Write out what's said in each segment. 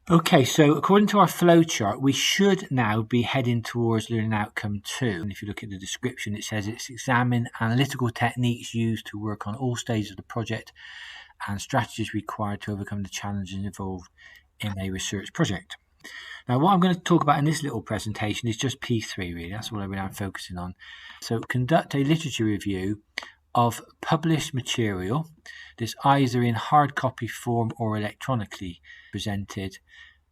Okay, so according to our flowchart, we should now be heading towards learning outcome 2. And if you look at the description, it says it's examine analytical techniques used to work on all stages of the project and strategies required to overcome the challenges involved in a research project. Now, what I'm going to talk about in this little presentation is just P3, really. That's what I'm focusing on. So, conduct a literature review of published material that's either in hard copy form or electronically presented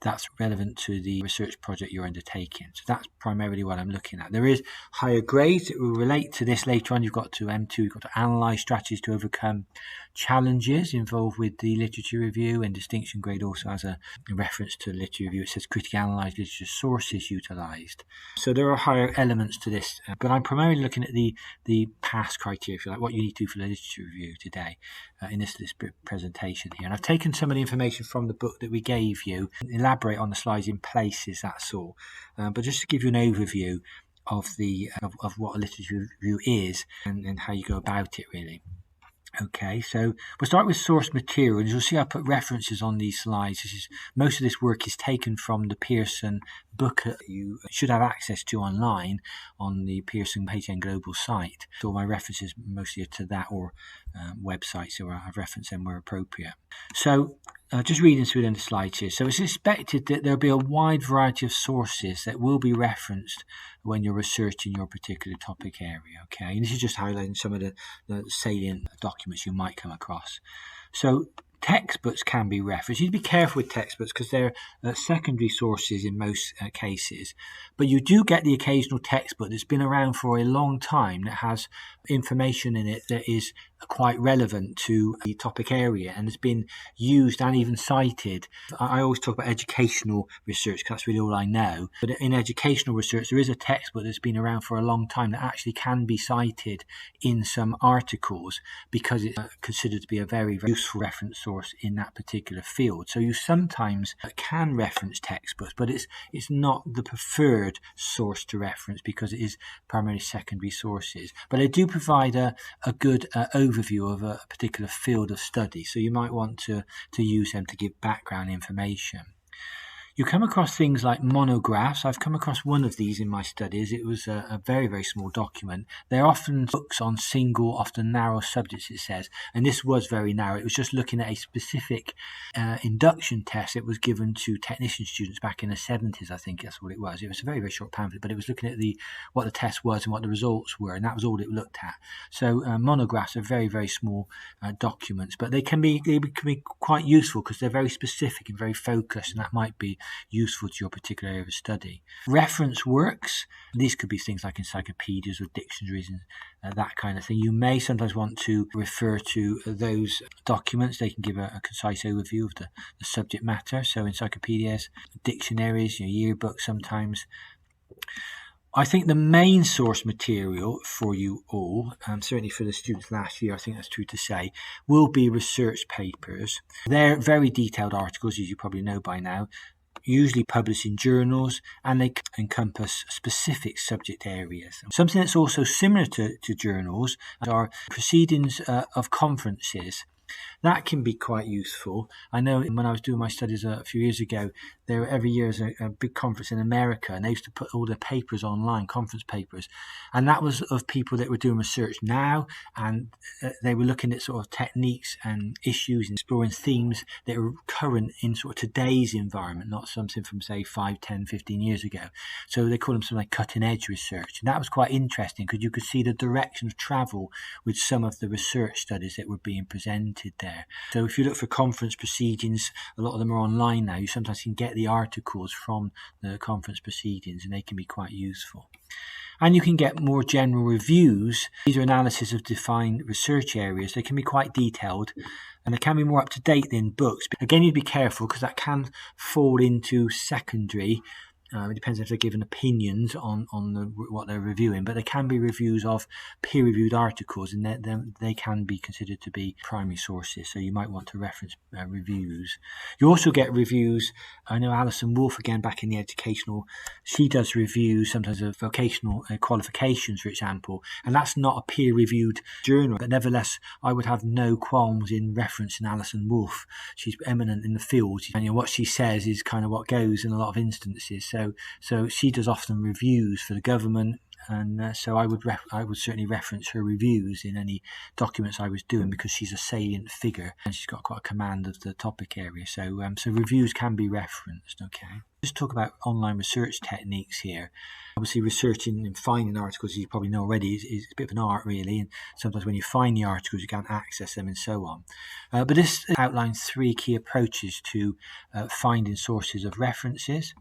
that's relevant to the research project you're undertaking. So that's primarily what I'm looking at. There is higher grades that will relate to this later on. You've got to M2, you've got to analyse strategies to overcome challenges involved with the literature review, and distinction grade also has a reference to literature review. It says critically analysed literature sources utilised. So there are higher elements to this, but I'm primarily looking at the pass criteria, if you like, what you need to do for the literature review today in this presentation here. And I've taken some of the information from the book that we gave you, elaborate on the slides in places, that's all. But just to give you an overview of what a literature review is and how you go about it, really. Okay, so we'll start with source material, and you'll see I put references on these slides. Most of this work is taken from the Pearson book that you should have access to online on the Pearson HN Global site. So my references mostly are to that or websites, so I've referenced them where appropriate. So just reading through the slides here. So it's expected that there'll be a wide variety of sources that will be referenced when you're researching your particular topic area, okay? And this is just highlighting some of the salient documents you might come across. So textbooks can be referenced. You need to be careful with textbooks because they're secondary sources in most cases. But you do get the occasional textbook that's been around for a long time that has information in it that is quite relevant to the topic area and has been used and even cited. I always talk about educational research because that's really all I know. But in educational research, there is a textbook that's been around for a long time that actually can be cited in some articles because it's considered to be a very, very useful reference source in that particular field. So you sometimes can reference textbooks, but it's not the preferred source to reference because it is primarily secondary sources. But they do provide a good overview of a particular field of study, so you might want to use them to give background information. You come across things like monographs. I've come across one of these in my studies. It was a very, very small document. They're often books on single, often narrow subjects, it says. And this was very narrow. It was just looking at a specific induction test. It was given to technician students back in the 70s, I think that's what it was. It was a very, very short pamphlet, but it was looking at what the test was and what the results were, and that was all it looked at. So monographs are very, very small documents, but they can be quite useful because they're very specific and very focused, and that might be useful to your particular area of study. Reference works, these could be things like encyclopedias or dictionaries and that kind of thing. You may sometimes want to refer to those documents. They can give a concise overview of the subject matter. So encyclopedias, dictionaries, yearbooks sometimes. I think the main source material for you all, certainly for the students last year, I think that's true to say, will be research papers. They're very detailed articles, as you probably know by now, usually published in journals, and they encompass specific subject areas. Something that's also similar to journals are proceedings of conferences. That can be quite useful. I know when I was doing my studies a few years ago, every year is a big conference in America, and they used to put all their papers online, conference papers, and that was of people that were doing research now, and they were looking at sort of techniques and issues and exploring themes that were current in sort of today's environment, not something from say 5, 10, 15 years ago. So they call them something like cutting edge research, and that was quite interesting because you could see the direction of travel with some of the research studies that were being presented there. So if you look for conference proceedings, a lot of them are online now. You sometimes can get the articles from the conference proceedings, and they can be quite useful. And you can get more general reviews. These are analysis of defined research areas. They can be quite detailed, and they can be more up to date than books. But again, you'd be careful because that can fall into secondary It depends if they're given opinions on what they're reviewing, but there can be reviews of peer-reviewed articles, and they can be considered to be primary sources. So you might want to reference reviews. You also get reviews. I know Alison Wolfe, again back in the educational, she does reviews sometimes of vocational qualifications, for example, and that's not a peer-reviewed journal. But nevertheless, I would have no qualms in referencing Alison Wolfe. She's eminent in the field, and what she says is kind of what goes in a lot of instances. So she does often reviews for the government, and so I would certainly reference her reviews in any documents I was doing, because she's a salient figure and she's got quite a command of the topic area. So reviews can be referenced. Okay, just talk about online research techniques here. Obviously, researching and finding articles, as you probably know already, is a bit of an art, really. And sometimes when you find the articles, you can't access them and so on. But this outlines 3 key approaches to finding sources of references.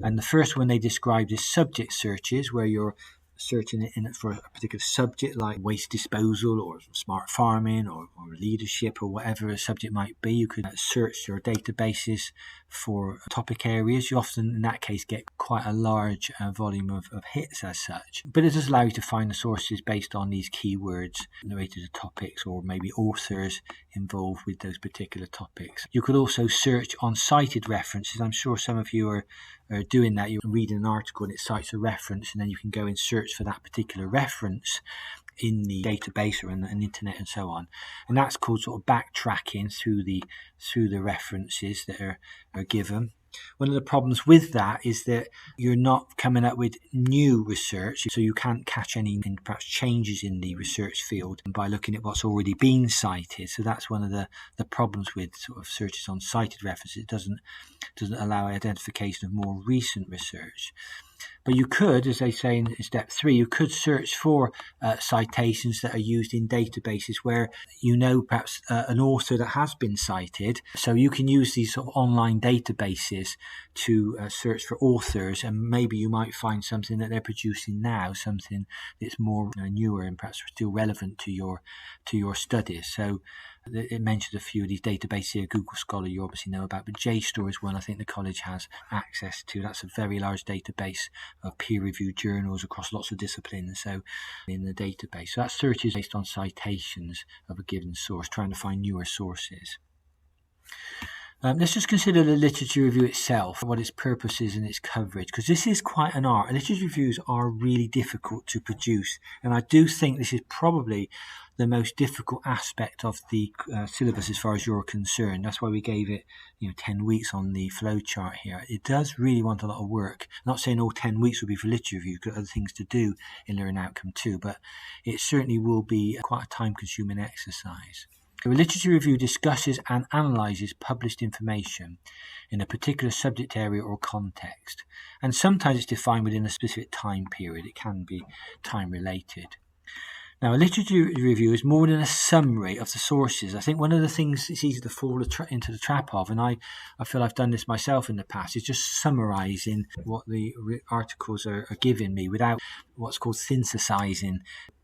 And the first one they described is subject searches, where you're searching in it for a particular subject like waste disposal or smart farming or leadership or whatever a subject might be. You could search your databases for topic areas. You often, in that case, get quite a large volume of hits as such. But it does allow you to find the sources based on these keywords related to topics, or maybe authors involved with those particular topics. You could also search on cited references. I'm sure some of you are doing that. You're reading an article and it cites a reference, and then you can go and search for that particular reference in the database or in the internet and so on. And that's called sort of backtracking through the references that are given. One of the problems with that is that you're not coming up with new research, so you can't catch any perhaps changes in the research field by looking at what's already been cited. So that's one of the problems with sort of searches on cited references. It doesn't allow identification of more recent research. But you could, as they say in step 3, you could search for citations that are used in databases where perhaps an author that has been cited. So you can use these sort of online databases to search for authors, and maybe you might find something that they're producing now, something that's more newer and perhaps still relevant to your studies. So it mentions a few of these databases here. Google Scholar you obviously know about, but JSTOR is one I think the college has access to. That's a very large database of peer-reviewed journals across lots of disciplines, so in the database. So that search is based on citations of a given source, trying to find newer sources. Let's just consider the literature review itself, what its purpose is and its coverage, because this is quite an art. Literature reviews are really difficult to produce, and I do think this is probably the most difficult aspect of the syllabus as far as you're concerned. That's why we gave it 10 weeks on the flow chart here. It does really want a lot of work. I'm not saying all 10 weeks will be for literature review, you've got other things to do in Learning Outcome too, but it certainly will be quite a time-consuming exercise. A literature review discusses and analyses published information in a particular subject area or context, and sometimes it's defined within a specific time period. It can be time-related. Now, a literature review is more than a summary of the sources. I think one of the things it's easy to fall into the trap of, and I feel I've done this myself in the past, is just summarising what the articles are giving me without what's called synthesising,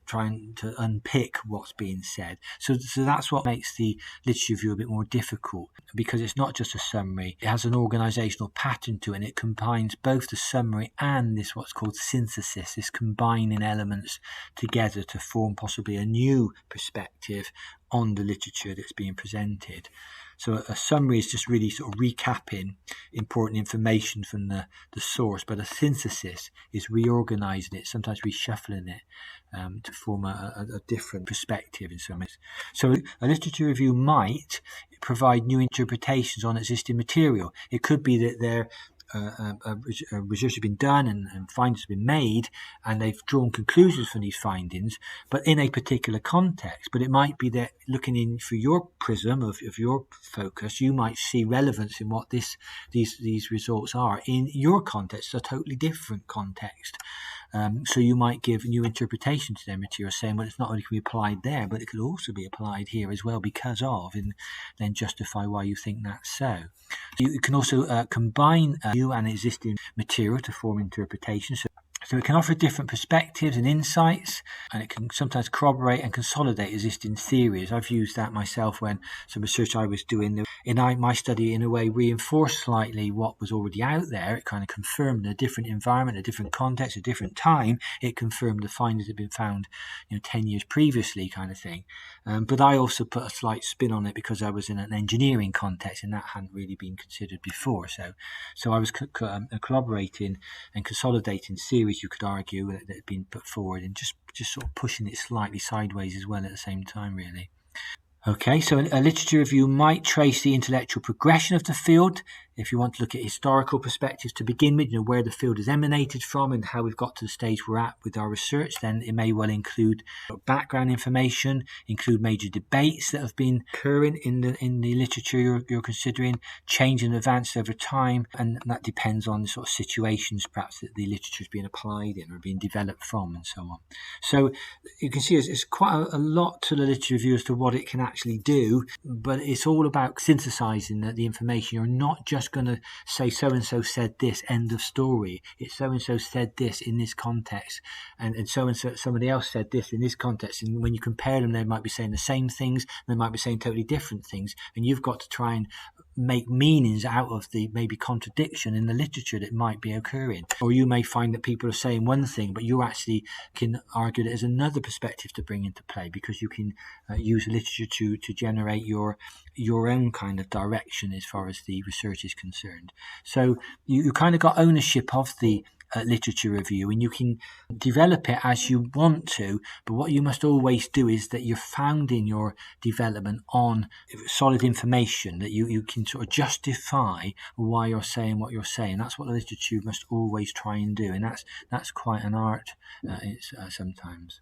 trying to unpick what's being said. So that's what makes the literature review a bit more difficult, because it's not just a summary. It has an organisational pattern to it, and it combines both the summary and this what's called synthesis, this combining elements together to form possibly a new perspective on the literature that's being presented. So a summary is just really sort of recapping important information from the source, but a synthesis is reorganising it, sometimes reshuffling it to form a different perspective in some ways. So a literature review might provide new interpretations on existing material. It could be that research has been done and findings have been made, and they've drawn conclusions from these findings, but in a particular context. But it might be that looking in through your prism of your focus, you might see relevance in what these results are in your context, a totally different context. So you might give new interpretation to their material, saying, well, it's not only can be applied there, but it could also be applied here as well because of, and then justify why you think that's so. You can also combine new and existing material to form interpretations. So it can offer different perspectives and insights, and it can sometimes corroborate and consolidate existing theories. I've used that myself when some research I was doing in my study, in a way, reinforced slightly what was already out there. It kind of confirmed in a different environment, a different context, a different time. It confirmed the findings that had been found 10 years previously, kind of thing. But I also put a slight spin on it because I was in an engineering context and that hadn't really been considered before. So I was collaborating and consolidating theories, you could argue, that had been put forward, and just sort of pushing it slightly sideways as well at the same time, really. Okay, so a literature review might trace the intellectual progression of the field. If you want to look at historical perspectives to begin with, where the field has emanated from and how we've got to the stage we're at with our research, then it may well include background information, include major debates that have been occurring in the literature you're considering, change and advance over time, and that depends on the sort of situations perhaps that the literature is being applied in or being developed from, and so on. So you can see it's quite a lot to the literature review as to what it can actually do, but it's all about synthesizing the information. You're not just going to say so-and-so said this, end of story. It's so-and-so said this in this context, and so-and-so somebody else said this in this context, and when you compare them, they might be saying the same things, they might be saying totally different things, and you've got to try and make meanings out of the maybe contradiction in the literature that might be occurring. Or you may find that people are saying one thing, but you actually can argue that there's another perspective to bring into play, because you can use literature to generate your own kind of direction as far as the research is concerned. So you kind of got ownership of the literature review, and you can develop it as you want to, but what you must always do is that you're founding your development on solid information, that you can sort of justify why you're saying what you're saying. That's what the literature must always try and do, and that's quite an art sometimes.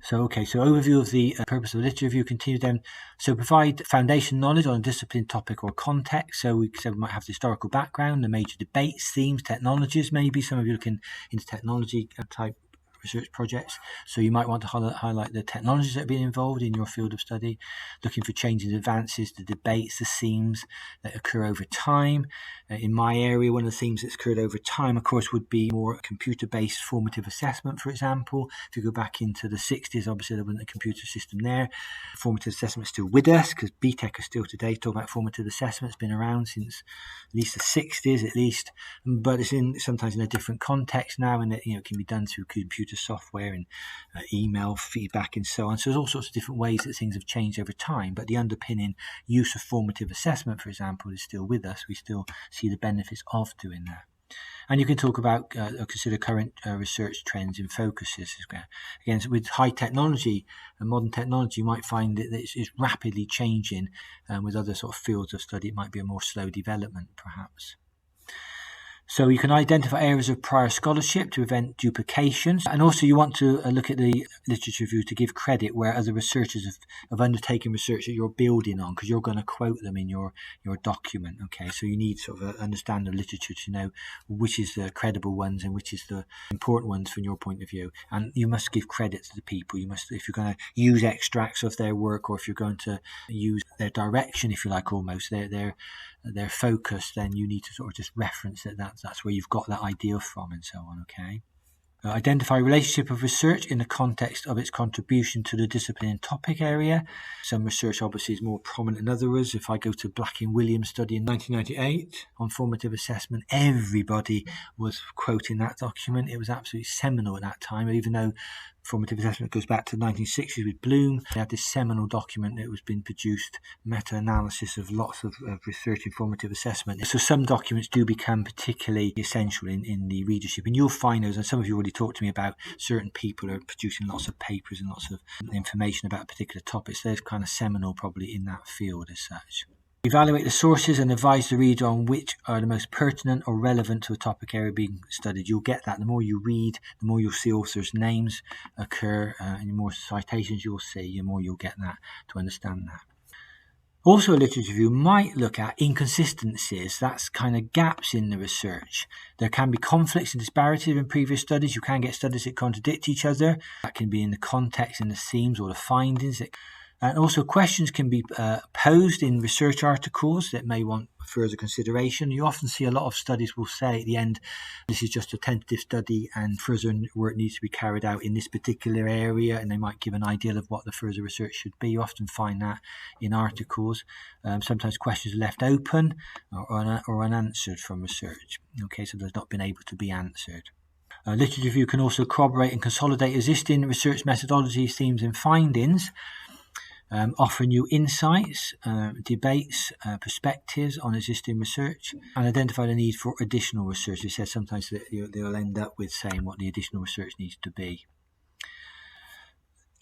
So overview of the purpose of the literature review. Continue then. So provide foundation knowledge on a discipline, topic or context. So we said we might have the historical background, the major debates, themes, technologies. Maybe some of you looking into technology type research projects, so you might want to highlight the technologies that have been involved in your field of study, looking for changes and advances, the debates, the themes that occur over time. In my area, one of the themes that's occurred over time, of course, would be more computer-based formative assessment, for example. If you go back into the 60s, obviously there wasn't a computer system there. Formative assessment is still with us, because BTEC is still today talking about formative assessment. It's been around since at least the 60s, at least, but it's sometimes in a different context now, and it can be done through computer software and email feedback and so on. So there's all sorts of different ways that things have changed over time, but the underpinning use of formative assessment, for example, is still with us. We still see the benefits of doing that. And you can talk about or consider current research trends and focuses. Again, with high technology and modern technology, you might find that it's rapidly changing. With other sort of fields of study, it might be a more slow development, perhaps. So you can identify areas of prior scholarship to prevent duplications. And also you want to look at the literature review to give credit where other researchers have undertaken research that you're building on, because you're going to quote them in your document. Okay, so you need sort of understand the literature to know which is the credible ones and which is the important ones from your point of view. And you must give credit to the people. You must, if you're going to use extracts of their work, or if you're going to use their direction, if you like, almost their focus, then you need to sort of just reference that's where you've got that idea from, and so on. Okay. Identify relationship of research in the context of its contribution to the discipline and topic area. Some research obviously is more prominent than others. If I go to Black and Williams' study in 1998 on formative assessment, everybody was quoting that document. It was absolutely seminal at that time, even though formative assessment goes back to the 1960s with Bloom. They had this seminal document that was being produced, meta-analysis of lots of research in formative assessment. So some documents do become particularly essential in the readership, and you'll find those, and some of you already talked to me about certain people who are producing lots of papers and lots of information about particular topics. They're kind of seminal probably in that field as such. Evaluate the sources and advise the reader on which are the most pertinent or relevant to a topic area being studied. You'll get that. The more you read, the more you'll see authors' names occur, and the more citations you'll see, the more you'll get that to understand that. Also, a literature review might look at inconsistencies, that's kind of gaps in the research. There can be conflicts and disparities in previous studies. You can get studies that contradict each other. That can be in the context and the themes or the findings. And also questions can be posed in research articles that may want further consideration. You often see a lot of studies will say at the end, this is just a tentative study and further work needs to be carried out in this particular area, and they might give an idea of what the further research should be. You often find that in articles. Sometimes questions are left open or unanswered from research. Okay, so they've not been able to be answered. Literature review can also corroborate and consolidate existing research methodologies, themes and findings. Offer new insights, debates, perspectives on existing research, and identify the need for additional research. It says sometimes that they'll end up with saying what the additional research needs to be.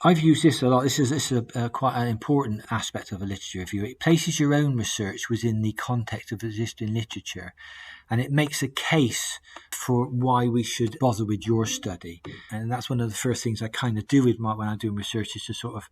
I've used this a lot. This is quite an important aspect of a literature review. It places your own research within the context of existing literature, and it makes a case for why we should bother with your study. And that's one of the first things I kind of do when I'm doing research, is to sort of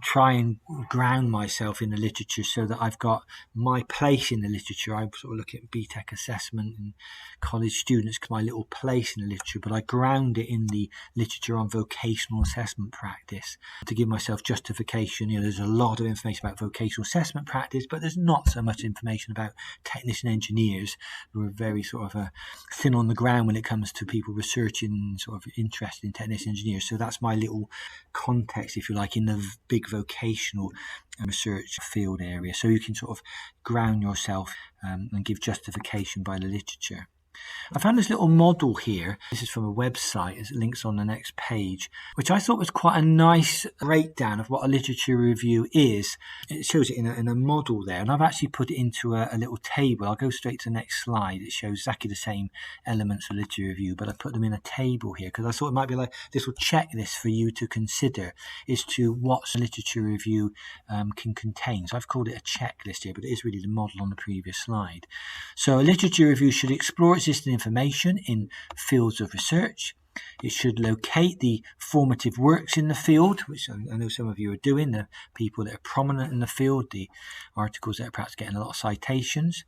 try and ground myself in the literature so that I've got my place in the literature. I sort of look at BTEC assessment and college students, my little place in the literature, but I ground it in the literature on vocational assessment practice to give myself justification. There's a lot of information about vocational assessment practice, but there's not so much information about technician engineers, who are very sort of thin on the ground when it comes to people researching, sort of interested in technician engineers. So that's my little context, if you like, in the big vocational research field area. So you can sort of ground yourself and give justification by the literature. I found this little model here. This is from a website. It links on the next page, which I thought was quite a nice breakdown of what a literature review is. It shows it in a model there, and I've actually put it into a little table. I'll go straight to the next slide. It shows exactly the same elements of literature review, but I put them in a table here because I thought it might be like this little checklist for you to consider as to what a literature review can contain. So I've called it a checklist here, but it is really the model on the previous slide. So a literature review should explore existing information in fields of research. It should locate the formative works in the field, which I know some of you are doing, the people that are prominent in the field, the articles that are perhaps getting a lot of citations.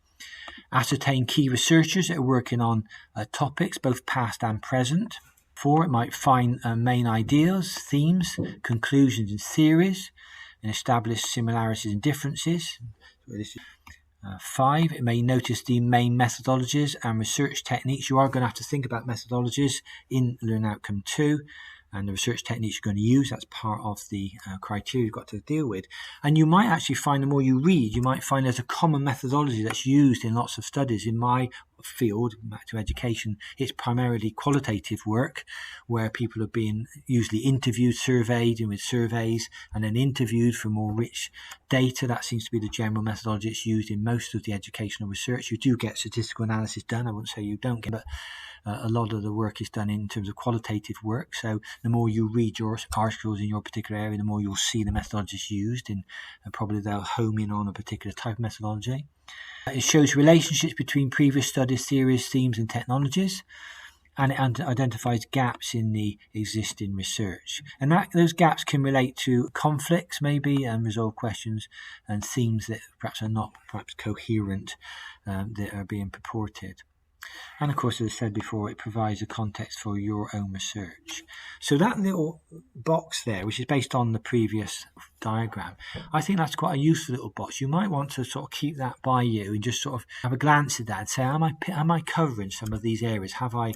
Ascertain key researchers that are working on topics, both past and present. 4, it might find main ideas, themes, conclusions and theories, and establish similarities and differences. So this is 5, it may notice the main methodologies and research techniques. You are going to have to think about methodologies in Learn Outcome 2 and the research techniques you're going to use. That's part of the criteria you've got to deal with. And you might actually find, the more you read, you might find there's a common methodology that's used in lots of studies. In my field, back to education, it's primarily qualitative work where people are being usually interviewed, surveyed, and with surveys, and then interviewed for more rich data. That seems to be the general methodology that's used in most of the educational research. You do get statistical analysis done. I wouldn't say you don't get, but a lot of the work is done in terms of qualitative work. So the more you read your articles in your particular area, the more you'll see the methodologies used, and probably they'll home in on a particular type of methodology. It shows relationships between previous studies, theories, themes and technologies, and it identifies gaps in the existing research. And those gaps can relate to conflicts maybe, and resolve questions and themes that perhaps are not coherent that are being purported. And of course, as I said before, it provides a context for your own research. So that little box there, which is based on the previous diagram, I think that's quite a useful little box. You might want to sort of keep that by you and just sort of have a glance at that and say, am I covering some of these areas? Have I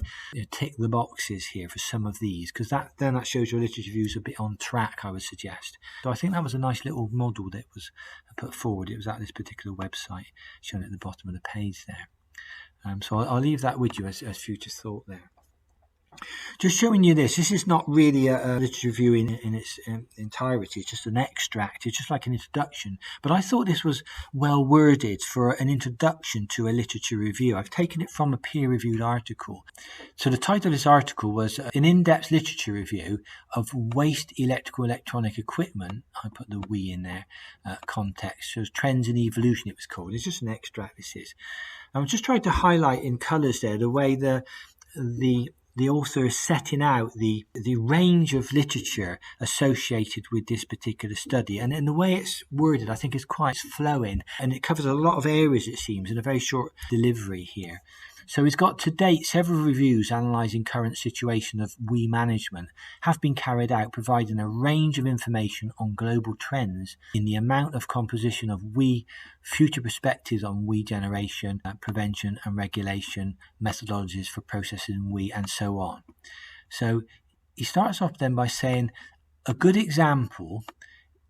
ticked the boxes here for some of these? Because that shows your literature reviews a bit on track, I would suggest. So I think that was a nice little model that was put forward. It was at this particular website shown at the bottom of the page there. So I'll leave that with you as future thought there. Just showing you this is not really a literature review in its entirety. It's just an extract. It's just like an introduction. But I thought this was well worded for an introduction to a literature review. I've taken it from a peer-reviewed article. So the title of this article was an in-depth literature review of waste electronic equipment. I put the "we" in there. Context shows trends in evolution. It was called. It's just an extract. This is. I'm just trying to highlight in colours there the way the author is setting out the range of literature associated with this particular study. And in the way it's worded, I think is quite flowing. And it covers a lot of areas, it seems, in a very short delivery here. So he's got to date several reviews analysing current situation of WE management have been carried out, providing a range of information on global trends in the amount of composition of WE, future perspectives on WE generation, prevention and regulation, methodologies for processing WE, and so on. So he starts off then by saying a good example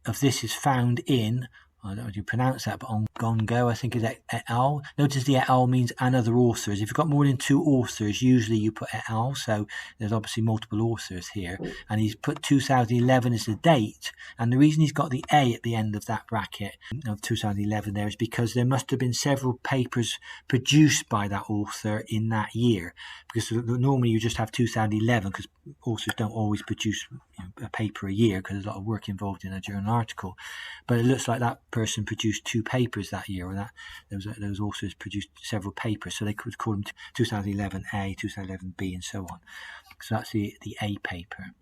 of this is found in, I don't know how you pronounce that, but on Gongo, I think is et al. Notice the et al means and other authors. If you've got more than 2 authors, usually you put et al. So there's obviously multiple authors here. And he's put 2011 as the date. And the reason he's got the A at the end of that bracket of 2011 there is because there must have been several papers produced by that author in that year. Because normally you just have 2011 because authors don't always produce a paper a year because there's a lot of work involved in a journal article. But it looks like that person produced 2 papers that year, or that those authors produced several papers, so they could call them 2011A, 2011B, and so on. So that's the A paper.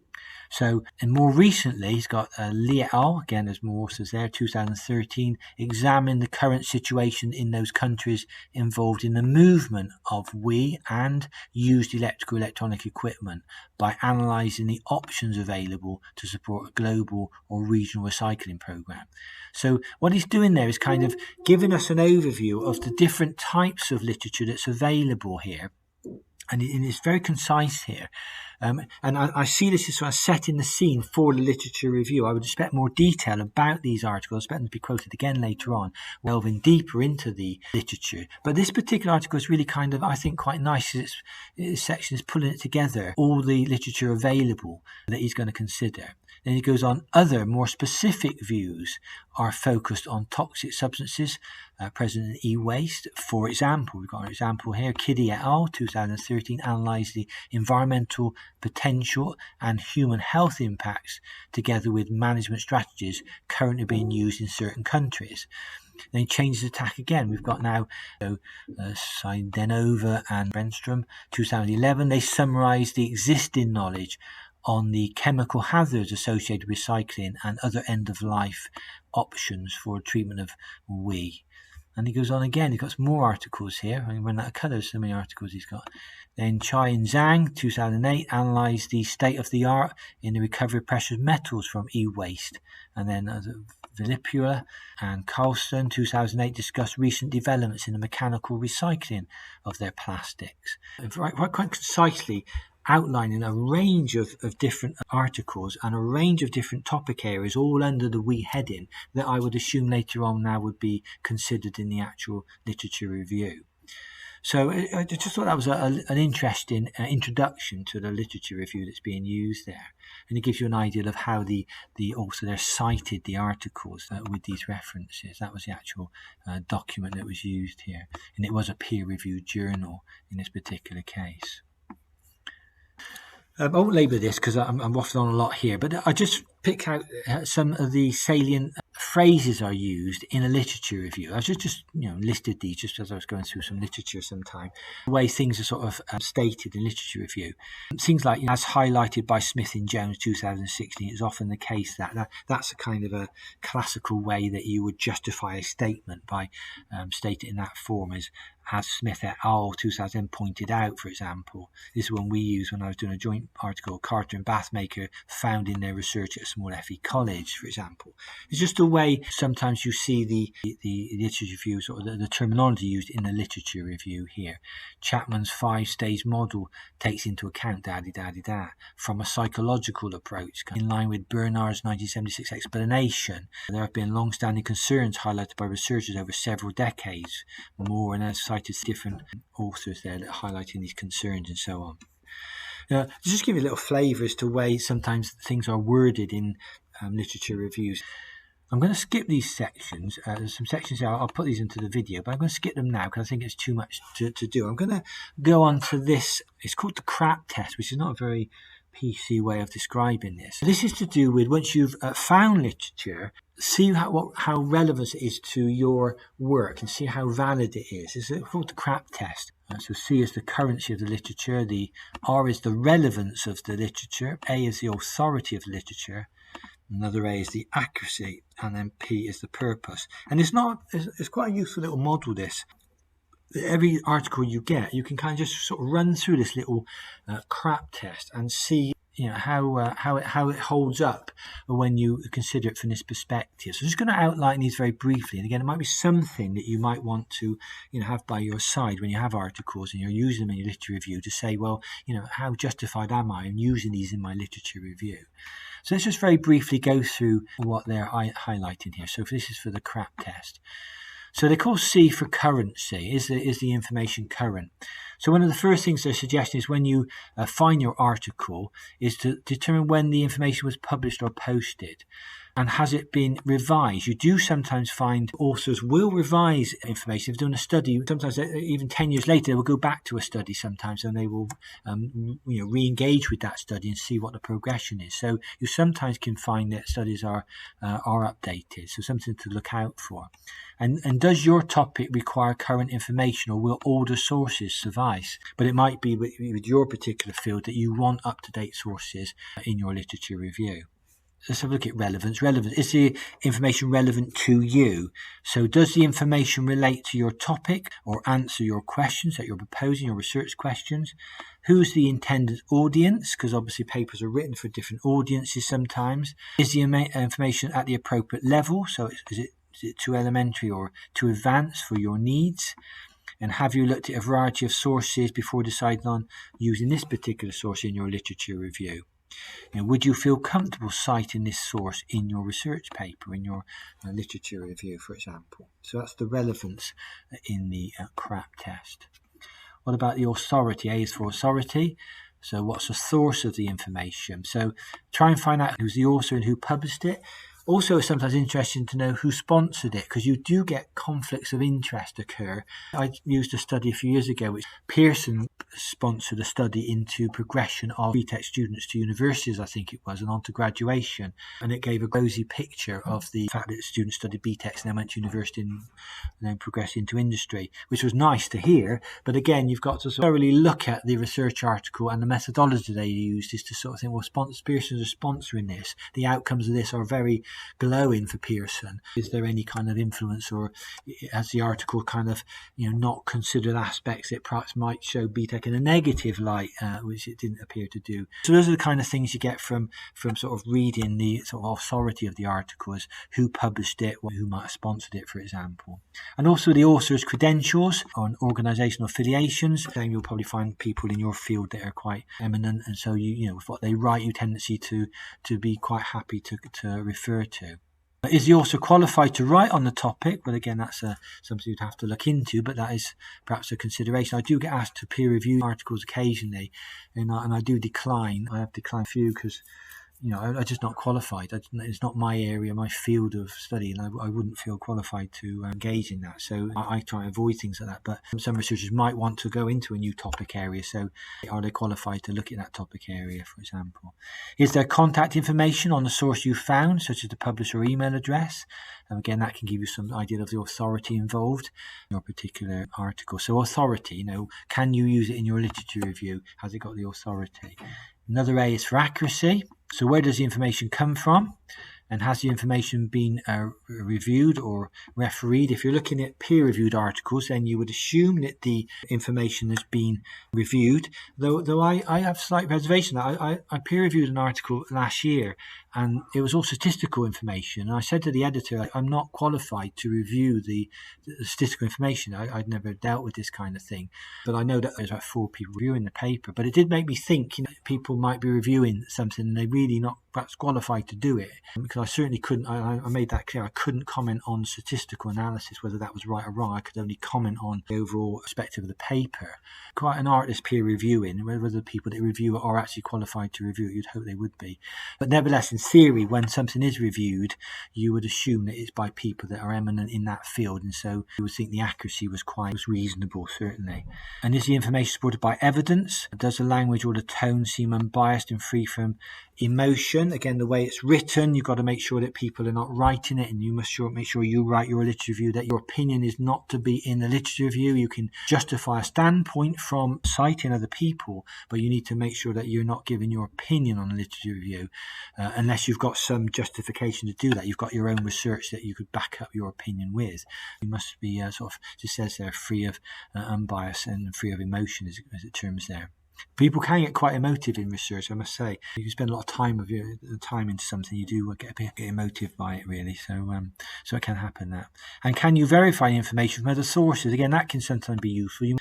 So, and more recently, he's got Li et al. Again, there's more authors there. 2013, examine the current situation in those countries involved in the movement of WE and used electronic equipment by analysing the options available to support a global or regional recycling program. So what he's doing there is kind of giving us an overview of the different types of literature that's available here. And it's very concise here. And I see this as sort of setting the scene for the literature review. I would expect more detail about these articles. I expect them to be quoted again later on, delving deeper into the literature. But this particular article is really kind of, I think, quite nice. Its section is pulling it together, all the literature available that he's going to consider. Then he goes on, other more specific views are focused on toxic substances present in e-waste. For example, we've got an example here, Kiddy et al. 2013 analysed the environmental potential and human health impacts together with management strategies currently being used in certain countries. Then he changes the tack again. We've got now Seidenova and Brenstrom, 2011. They summarised the existing knowledge on the chemical hazards associated with recycling and other end-of-life options for treatment of WE. And he goes on again. He's got some more articles here. I can run out of colours, so many articles he's got. Then Chai and Zhang, 2008, analysed the state-of-the-art in the recovery of precious metals from e-waste. And then Villipua and Carlson, 2008, discussed recent developments in the mechanical recycling of their plastics. Quite concisely outlining a range of different articles and a range of different topic areas, all under the WE heading, that I would assume later on now would be considered in the actual literature review. So I just thought that was an interesting introduction to the literature review that's being used there. And it gives you an idea of how the author there cited the articles with these references. That was the actual document that was used here. And it was a peer-reviewed journal in this particular case. I won't labour this because I'm waffling on a lot here, but I just pick out some of the salient phrases are used in a literature review. I just listed these just as I was going through some literature sometime. The way things are sort of stated in literature review. Things like, as highlighted by Smith and Jones 2016, it's often the case that's a kind of a classical way that you would justify a statement by stating in that form as Smith et al. 2000 pointed out, for example. This is one we used when I was doing a joint article, Carter and Bathmaker found in their research at a small FE college, for example. It's just a way sometimes you see the literature review, sort of the terminology used in the literature review here. Chapman's 5-stage model takes into account da-di-da-di-da from a psychological approach, in line with Bernard's 1976 explanation. There have been long-standing concerns highlighted by researchers over several decades, more, and as cited different authors there that are highlighting these concerns and so on. Just give you a little flavour as to the way sometimes things are worded in literature reviews. I'm going to skip these sections. There's some sections there. I'll put these into the video, but I'm going to skip them now because I think it's too much to do. I'm going to go on to this. It's called the CRAP test, which is not a very PC way of describing this. This is to do with once you've found literature, see how relevant it is to your work and see how valid it is. It's called the CRAP test. So C is the currency of the literature, the R is the relevance of the literature, A is the authority of the literature, another A is the accuracy, and then P is the purpose. And it's quite a useful little model, this. every article you get, you can kind of just sort of run through this little crap test and see how it holds up when you consider it from this perspective. So I'm just going to outline these very briefly. And again, it might be something that you might want to have by your side when you have articles and you're using them in your literature review to say, well, how justified am I in using these in my literature review? So let's just very briefly go through what they're highlighting here. So this is for the crap test. So they call C for currency. Is the information current? So one of the first things they're suggesting is when you find your article is to determine when the information was published or posted. And has it been revised? You do sometimes find authors will revise information. If they've done a study, sometimes even 10 years later, they will go back to a study sometimes and they will re-engage with that study and see what the progression is. So you sometimes can find that studies are updated. So something to look out for. And does your topic require current information, or will older sources suffice? But it might be with your particular field that you want up-to-date sources in your literature review. Let's have a look at relevance. Relevance, is the information relevant to you? So does the information relate to your topic or answer your questions that you're proposing, your research questions? Who's the intended audience? Because obviously papers are written for different audiences sometimes. Is the information at the appropriate level? So is it too elementary or too advanced for your needs? And have you looked at a variety of sources before deciding on using this particular source in your literature review? And would you feel comfortable citing this source in your research paper, in your literature review, for example? So that's the relevance in the CRAP test. What about the authority? A is for authority. So what's the source of the information? So try and find out who's the author and who published it. Also, it's sometimes interesting to know who sponsored it, because you do get conflicts of interest occur. I used a study a few years ago which Pearson sponsored a study into progression of BTEC students to universities, I think it was, and on to graduation. And it gave a rosy picture of the fact that students studied BTECs and then went to university and then progressed into industry, which was nice to hear. But again, you've got to thoroughly look at the research article, and the methodology they used is to sort of think, well, Pearson's are sponsoring this. The outcomes of this are very glowing for Pearson. Is there any kind of influence, or has the article kind of not considered aspects that perhaps might show BTEC in a negative light, which it didn't appear to do? So those are the kind of things you get from sort of reading the sort of authority of the article, as who published it, who might have sponsored it, for example. And also the author's credentials on organisational affiliations. Then you'll probably find people in your field that are quite eminent, and so with what they write, you tendency to be quite happy to refer to. Is the author qualified to write on the topic? Well, again, that's something you'd have to look into, but that is perhaps a consideration. I do get asked to peer review articles occasionally, and I do decline. I have declined a few because I'm just not qualified. It's not my area, my field of study, and I wouldn't feel qualified to engage in that. So I try and avoid things like that. But some researchers might want to go into a new topic area. So are they qualified to look at that topic area, for example? Is there contact information on the source you found, such as the publisher or email address? And again, that can give you some idea of the authority involved in your particular article. So authority, can you use it in your literature review? Has it got the authority? Another A is for accuracy. So where does the information come from? And has the information been reviewed or refereed? If you're looking at peer-reviewed articles, then you would assume that the information has been reviewed. Though I have slight reservation. I peer-reviewed an article last year, and it was all statistical information. And I said to the editor, I'm not qualified to review the statistical information. I'd never dealt with this kind of thing. But I know that there's about 4 people reviewing the paper. But it did make me think, people might be reviewing something and they're really not perhaps qualified to do it. Because I certainly couldn't, I made that clear, I couldn't comment on statistical analysis, whether that was right or wrong. I could only comment on the overall perspective of the paper. Quite an art is peer reviewing, whether the people that review it are actually qualified to review it, you'd hope they would be. But nevertheless, in theory, when something is reviewed, you would assume that it's by people that are eminent in that field, and so you would think the accuracy was reasonable, certainly. And is the information supported by evidence? Does the language or the tone seem unbiased and free from emotion? discussion. Again, the way it's written, you've got to make sure that people are not writing it, and you must make sure you write your literature review, that your opinion is not to be in the literature review. You can justify a standpoint from citing other people, but you need to make sure that you're not giving your opinion on the literature review unless you've got some justification to do that. You've got your own research that you could back up your opinion with. You must be sort of, it says there, free of unbiased and free of emotion, as it terms there. People can get quite emotive in research, I must say. If you spend a lot of time into something, you do get a bit emotive by it, really. So it can happen, that. And can you verify information from other sources? Again, that can sometimes be useful. You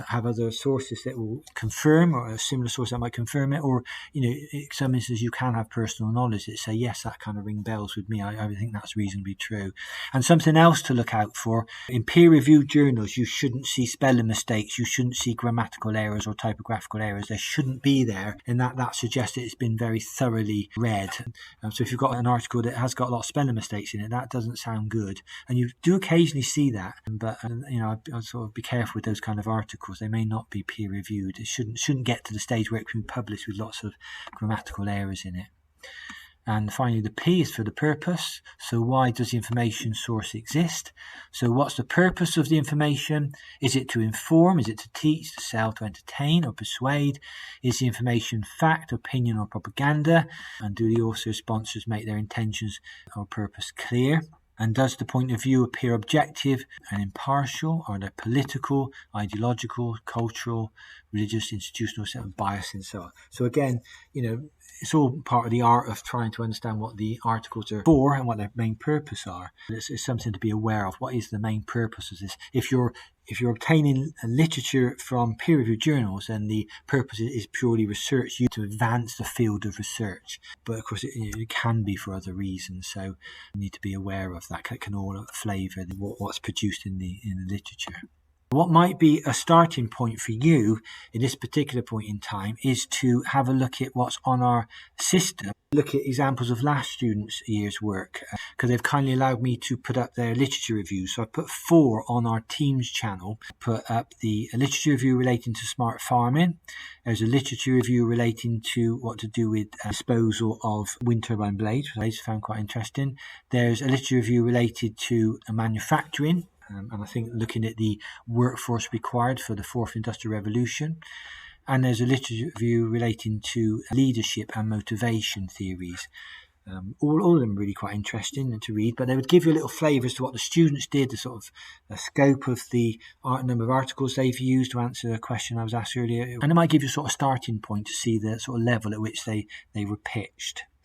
have other sources that will confirm, or a similar source that might confirm it, or in some instances you can have personal knowledge that say, yes, that kind of ring bells with me. I think that's reasonably true. And something else to look out for, in peer-reviewed journals, you shouldn't see spelling mistakes, you shouldn't see grammatical errors or typographical errors. They shouldn't be there, and that suggests that it's been very thoroughly read. So if you've got an article that has got a lot of spelling mistakes in it, that doesn't sound good. And you do occasionally see that, but I'd sort of be careful with those kind of articles. They may not be peer reviewed. It shouldn't get to the stage where it can be published with lots of grammatical errors in it. And finally, the P is for the purpose. So why does the information source exist? So what's the purpose of the information? Is it to inform? Is it to teach, to sell, to entertain, or persuade? Is the information fact, opinion, or propaganda? And do the author sponsors make their intentions or purpose clear? And does the point of view appear objective and impartial? Are there political, ideological, cultural, religious, institutional, bias, and so on? So again, it's all part of the art of trying to understand what the articles are for and what their main purpose are. It's something to be aware of. What is the main purpose of this? If you're obtaining literature from peer-reviewed journals, then the purpose is purely research, to advance the field of research. But of course, it can be for other reasons. So you need to be aware of that. It can all flavour what's produced in the literature. What might be a starting point for you in this particular point in time is to have a look at what's on our system. Look at examples of last students' year's work, because they've kindly allowed me to put up their literature reviews. So I put 4 on our Teams channel. Put up the literature review relating to smart farming. There's a literature review relating to what to do with disposal of wind turbine blades, which I found quite interesting. There's a literature review related to manufacturing. And I think looking at the workforce required for the 4th Industrial Revolution. And there's a literature review relating to leadership and motivation theories. All of them really quite interesting to read, but they would give you a little flavour as to what the students did, the sort of the scope of the number of articles they've used to answer a question I was asked earlier. And it might give you a sort of starting point to see the sort of level at which they were pitched.